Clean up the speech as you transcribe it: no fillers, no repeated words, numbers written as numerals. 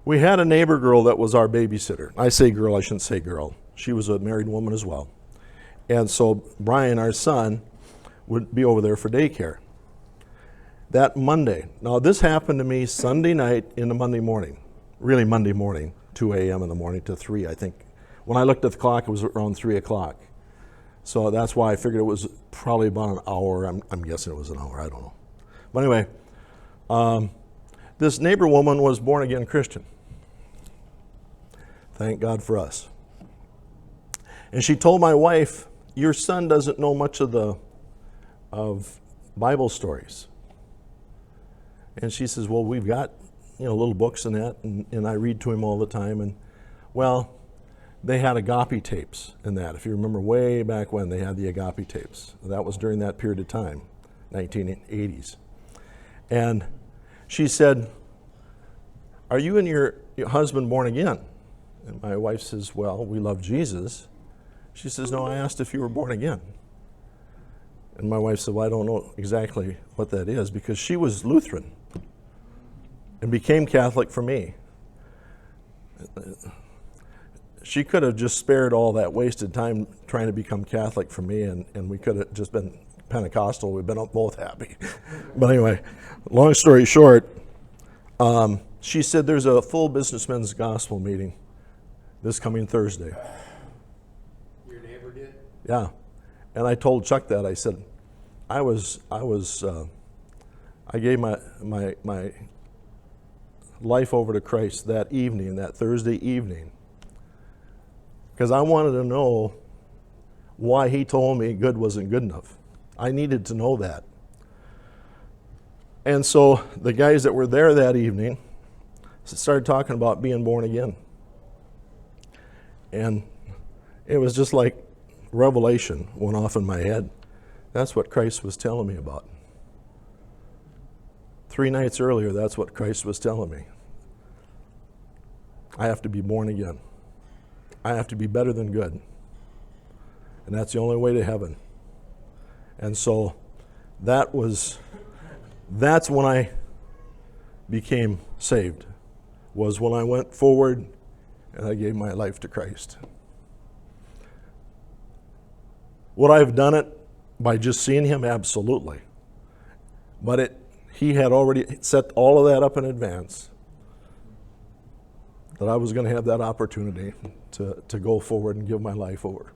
We had a neighbor girl that was our babysitter. I say girl, I shouldn't say girl. She was a married woman as well. And so Brian, our son, would be over there for daycare. That Monday, now this happened to me Sunday night into Monday morning, really Monday morning, 2 a.m. in the morning to 3, I think. When I looked at the clock, it was around 3 o'clock. So that's why I figured it was probably about an hour. I'm guessing it was an hour, I don't know. But anyway, this neighbor woman was born again Christian. Thank God for us. And she told my wife, your son doesn't know much of Bible stories. And she says, well, we've got, little books and that, and I read to him all the time. And, well, they had agape tapes in that. If you remember way back when, they had the agape tapes. That was during that period of time, 1980s. And she said, are you and your husband born again? And my wife says, well, we love Jesus. She says, no, I asked if you were born again. And my wife said, well, I don't know exactly what that is, because she was Lutheran and became Catholic for me. She could have just spared all that wasted time trying to become Catholic for me, and we could have just been Pentecostal. We've been both happy. But anyway, long story short, she said there's a full Businessmen's Gospel meeting this coming Thursday. Your neighbor did? Yeah. And I told Chuck that. I said, I gave my life over to Christ that evening, that Thursday evening, because I wanted to know why he told me good wasn't good enough. I needed to know that. And so the guys that were there that evening started talking about being born again. And it was just like revelation went off in my head. That's what Christ was telling me about. 3 nights earlier, that's what Christ was telling me. I have to be born again. I have to be better than good. And that's the only way to heaven. And so that's when I became saved, was when I went forward and I gave my life to Christ. Would I have done it by just seeing him? Absolutely. But he had already set all of that up in advance, that I was going to have that opportunity to go forward and give my life over.